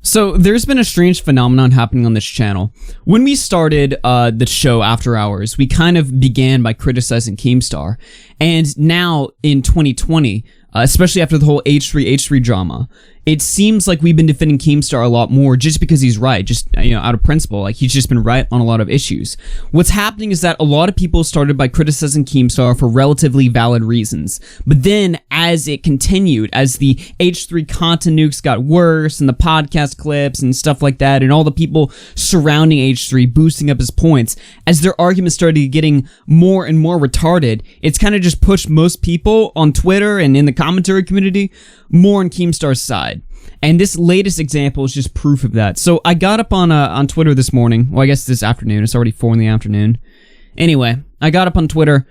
So there's been a strange phenomenon happening on this channel. When we started the show After Hours, we kind of began by criticizing Keemstar. And now in 2020, especially after the whole H3 drama, it seems like we've been defending Keemstar a lot more just because he's right, just, you know, out of principle. Like, he's just been right on a lot of issues. What's happening is that a lot of people started by criticizing Keemstar for relatively valid reasons. But then, as it continued, as the H3 content nukes got worse, and the podcast clips and stuff like that, and all the people surrounding H3 boosting up his points, as their arguments started getting more and more retarded, it's kind of just pushed most people on Twitter and in the commentary community more on Keemstar's side. And this latest example is just proof of that. So I got up on Twitter this morning. Well, I guess this afternoon. It's already 4 in the afternoon. Anyway, I got up on Twitter,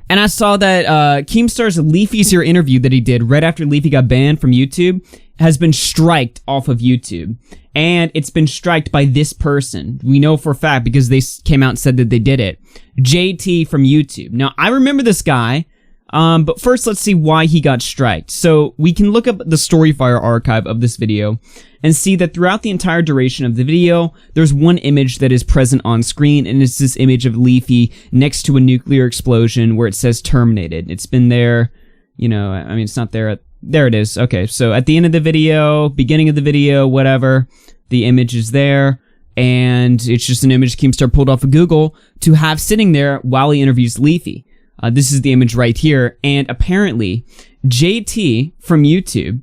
and I saw that Keemstar's Leafy's Here interview that he did right after Leafy got banned from YouTube has been striked off of YouTube. And it's been striked by this person. We know for a fact because they came out and said that they did it. JT from YouTube. Now, I remember this guy. But first, let's see why he got striked. So we can look up the Storyfire archive of this video and see that throughout the entire duration of the video, there's one image that is present on screen, and it's this image of Leafy next to a nuclear explosion where it says terminated. It's been there, you know, I mean, it's not there. There it is. Okay, so at the end of the video, beginning of the video, whatever, the image is there, and it's just an image Keemstar pulled off of Google to have sitting there while he interviews Leafy. This is the image right here, and apparently, JT from YouTube,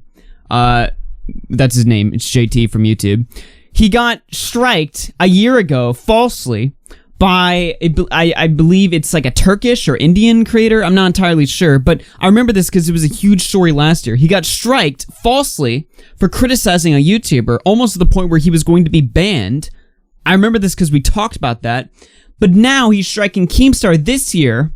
that's his name, it's JT from YouTube, he got striked a year ago, falsely, by, I believe it's like a Turkish or Indian creator, I'm not entirely sure, but I remember this because it was a huge story last year. He got striked, falsely, for criticizing a YouTuber, almost to the point where he was going to be banned. I remember this because we talked about that, but now he's striking Keemstar this year,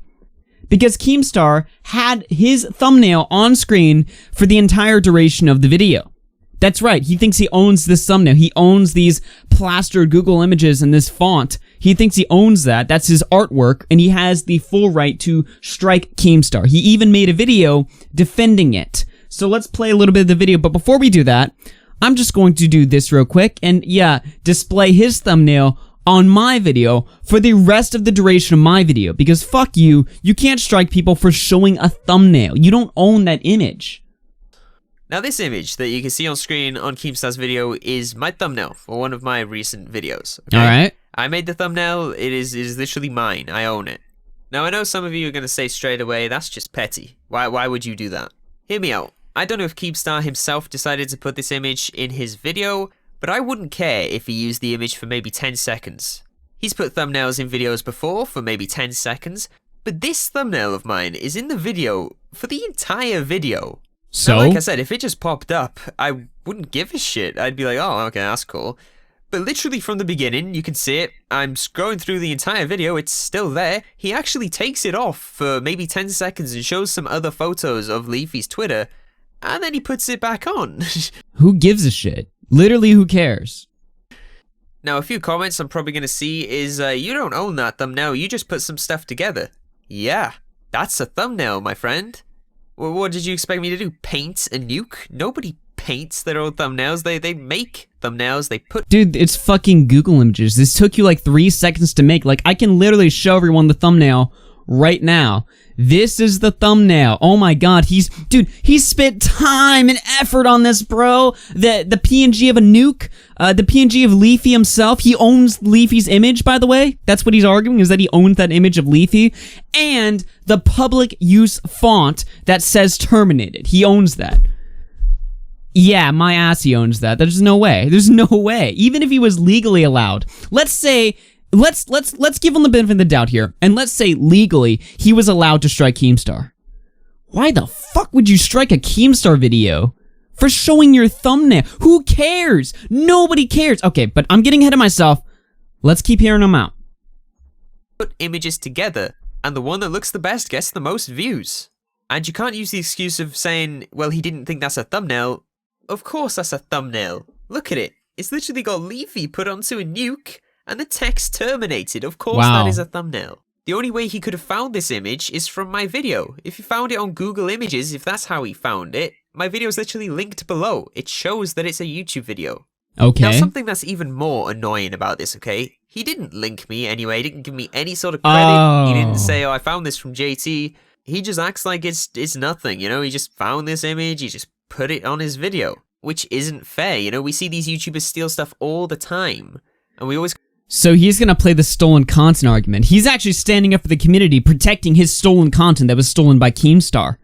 because Keemstar had his thumbnail on screen for the entire duration of the video. That's right, he thinks he owns this thumbnail. He owns these plastered Google images and this font. He thinks he owns that. That's his artwork, and he has the full right to strike Keemstar. He even made a video defending it. So let's play a little bit of the video, but before we do that, I'm just going to do this real quick and, yeah, display his thumbnail on my video for the rest of the duration of my video, because fuck you, you can't strike people for showing a thumbnail. You don't own that image. Now this image that you can see on screen on Keemstar's video is my thumbnail for one of my recent videos. Okay? Alright. I made the thumbnail, it is literally mine, I own it. Now I know some of you are going to say straight away, that's just petty. Why would you do that? Hear me out. I don't know if Keemstar himself decided to put this image in his video, but I wouldn't care if he used the image for maybe 10 seconds. He's put thumbnails in videos before for maybe 10 seconds, but this thumbnail of mine is in the video for the entire video. So? Now, like I said, if it just popped up, I wouldn't give a shit. I'd be like, oh, okay, that's cool. But literally from the beginning, you can see it. I'm scrolling through the entire video, it's still there. He actually takes it off for maybe 10 seconds and shows some other photos of Leafy's Twitter, and then he puts it back on. Who gives a shit? Literally, who cares? Now, a few comments I'm probably going to see is, you don't own that thumbnail, you just put some stuff together. Yeah, that's a thumbnail, my friend. Well, what did you expect me to do, paint a nuke? Nobody paints their own thumbnails, they make thumbnails, they put— Dude, it's fucking Google images. This took you like 3 seconds to make. Like, I can literally show everyone the thumbnail right now. This is the thumbnail. Oh my god, he spent time and effort on this, bro. The PNG of a nuke, the PNG of Leafy himself. He owns Leafy's image, by the way. That's what he's arguing, is that he owns that image of Leafy. And the public use font that says terminated. He owns that. Yeah, my ass, he owns that. There's no way. There's no way. Even if he was legally allowed. Let's say— Let's give him the benefit of the doubt here, and let's say legally he was allowed to strike Keemstar. Why the fuck would you strike a Keemstar video for showing your thumbnail? Who cares? Nobody cares. Okay, but I'm getting ahead of myself. Let's keep hearing him out. Put images together, and the one that looks the best gets the most views. And you can't use the excuse of saying, well, he didn't think that's a thumbnail. Of course that's a thumbnail. Look at it. It's literally got Leafy put onto a nuke, and the text terminated. Of course Wow. that is a thumbnail. The only way he could have found this image is from my video. If he found it on Google Images, if that's how he found it, my video is literally linked below. It shows that it's a YouTube video. Okay. Now, something that's even more annoying about this, okay? He didn't link me anyway. He didn't give me any sort of credit. He didn't say, oh, I found this from JT. He just acts like it's nothing, you know? He just found this image. He just put it on his video, which isn't fair. You know, we see these YouTubers steal stuff all the time. And we always... So he's gonna play the stolen content argument. He's actually standing up for the community, protecting his stolen content that was stolen by Keemstar.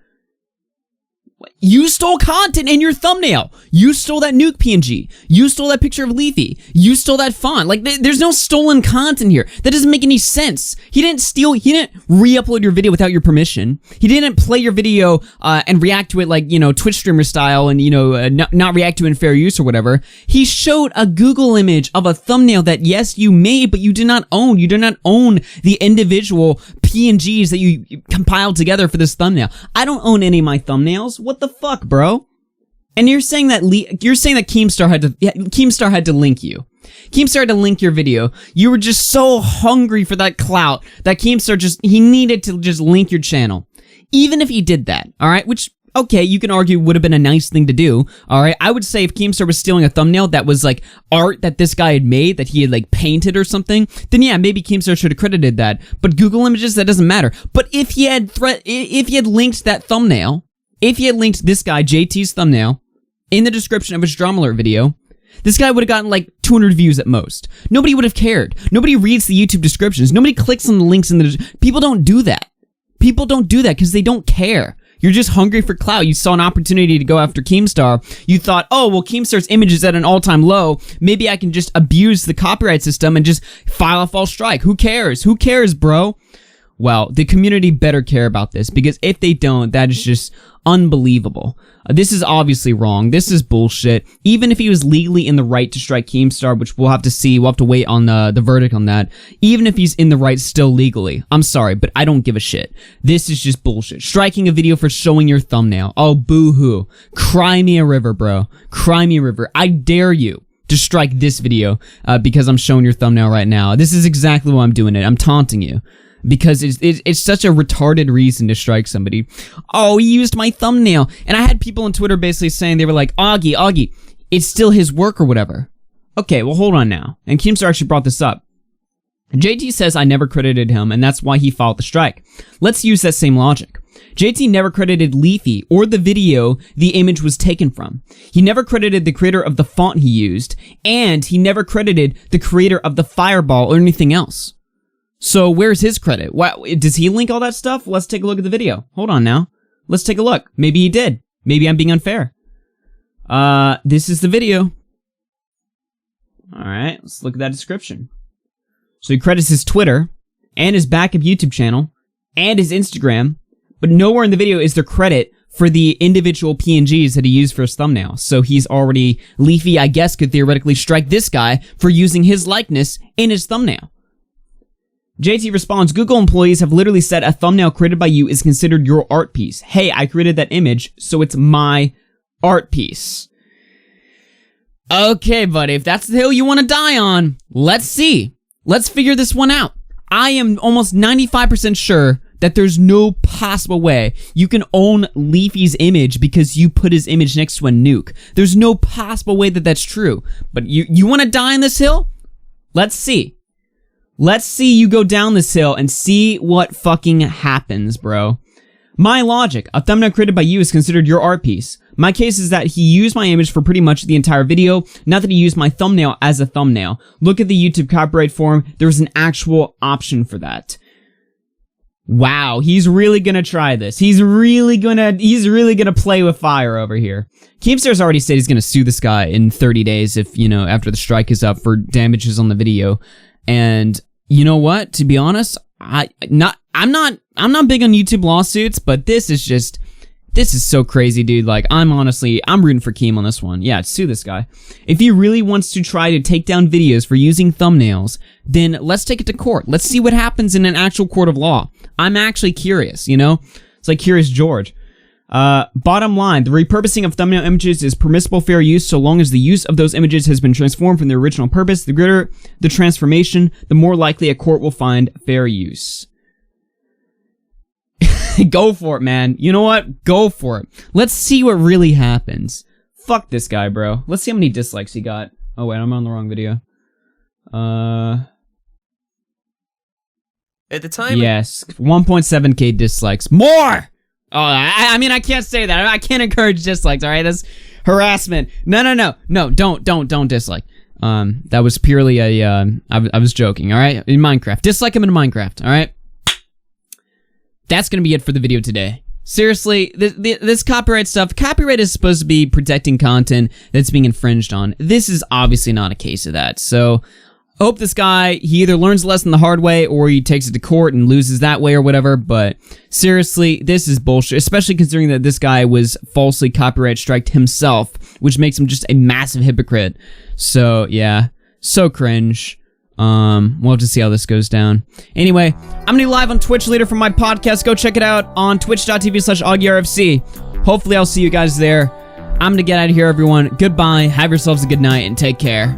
You stole content in your thumbnail. You stole that nuke PNG. You stole that picture of Leafy. You stole that font. Like, there's no stolen content here. That doesn't make any sense. He didn't re-upload your video without your permission. He didn't play your video and react to it like, you know, Twitch streamer style and, you know, not react to it in fair use or whatever. He showed a Google image of a thumbnail that, yes, you made, but you did not own. You did not own the individual PNGs that you compiled together for this thumbnail. I don't own any of my thumbnails. What the fuck, bro? And you're saying that Keemstar had to link you. Keemstar had to link your video. You were just so hungry for that clout that Keemstar he needed to just link your channel. Even if he did that, all right? Which, okay, you can argue would have been a nice thing to do, all right? I would say if Keemstar was stealing a thumbnail that was like art that this guy had made, that he had like painted or something, then yeah, maybe Keemstar should have credited that. But Google Images, that doesn't matter. But if he had linked that thumbnail, if he had linked this guy, JT's thumbnail, in the description of his drama alert video, this guy would have gotten like 200 views at most. Nobody would have cared. Nobody reads the YouTube descriptions. Nobody clicks on the links in the... People don't do that. People don't do that because they don't care. You're just hungry for clout. You saw an opportunity to go after Keemstar. You thought, oh, well, Keemstar's image is at an all-time low. Maybe I can just abuse the copyright system and just file a false strike. Who cares? Who cares, bro? Well, the community better care about this, because if they don't, that is just unbelievable. This is obviously wrong. This is bullshit. Even if he was legally in the right to strike Keemstar, which we'll have to see, we'll have to wait on the verdict on that. Even if he's in the right still legally, I'm sorry, but I don't give a shit. This is just bullshit. Striking a video for showing your thumbnail. Oh, boo-hoo. Cry me a river, bro. Cry me a river. I dare you to strike this video because I'm showing your thumbnail right now. This is exactly why I'm doing it. I'm taunting you. Because it's such a retarded reason to strike somebody. Oh, he used my thumbnail. And I had people on Twitter basically saying, they were like, Augie, it's still his work or whatever. Okay, well, hold on now. And Keemstar actually brought this up. JT says I never credited him, and that's why he filed the strike. Let's use that same logic. JT never credited Leafy or the video the image was taken from. He never credited the creator of the font he used, and he never credited the creator of the fireball or anything else. So where's his credit? Does he link all that stuff? Let's take a look at the video. Hold on now. Let's take a look. Maybe he did. Maybe I'm being unfair. This is the video. Alright, let's look at that description. So he credits his Twitter, and his backup YouTube channel, and his Instagram, but nowhere in the video is there credit for the individual PNGs that he used for his thumbnail. So he's already... Leafy, I guess, could theoretically strike this guy for using his likeness in his thumbnail. JT responds, Google employees have literally said a thumbnail created by you is considered your art piece. Hey, I created that image, so it's my art piece. Okay, buddy, if that's the hill you want to die on, let's see. Let's figure this one out. I am almost 95% sure that there's no possible way you can own Leafy's image because you put his image next to a nuke. There's no possible way that that's true. But you want to die on this hill? Let's see. Let's see you go down this hill and see what fucking happens, bro. My logic, a thumbnail created by you is considered your art piece. My case is that he used my image for pretty much the entire video, not that he used my thumbnail as a thumbnail. Look at the YouTube copyright form, there's an actual option for that. Wow, he's really gonna try this. He's really gonna play with fire over here. Keemstar's already said he's gonna sue this guy in 30 days if, you know, after the strike is up for damages on the video. And you know what? To be honest, I'm not big on YouTube lawsuits, but this is so crazy, dude. Like, I'm rooting for Keem on this one. Yeah, sue this guy. If he really wants to try to take down videos for using thumbnails, then let's take it to court. Let's see what happens in an actual court of law. I'm actually curious, you know? It's like Curious George. Bottom line, the repurposing of thumbnail images is permissible fair use so long as the use of those images has been transformed from their original purpose. The greater the transformation, the more likely a court will find fair use. Go for it, man. You know what? Go for it. Let's see what really happens. Fuck this guy, bro. Let's see how many dislikes he got. Oh wait, I'm on the wrong video. At the time, yes, 1.7k dislikes. More! Oh, I mean, I can't say that. I can't encourage dislikes, alright? That's harassment. No, don't dislike. That was purely a, I was joking, alright? In Minecraft. Dislike him in Minecraft, alright? That's gonna be it for the video today. Seriously, this copyright stuff, copyright is supposed to be protecting content that's being infringed on. This is obviously not a case of that, so I hope this guy, he either learns a lesson the hard way or he takes it to court and loses that way or whatever, but seriously, this is bullshit, especially considering that this guy was falsely copyright striked himself, which makes him just a massive hypocrite. So, yeah, so cringe. We'll have to see how this goes down. Anyway, I'm gonna be live on Twitch later for my podcast. Go check it out on twitch.tv/AugieRFC. Hopefully I'll see you guys there. I'm gonna get out of here, everyone. Goodbye, have yourselves a good night, and take care.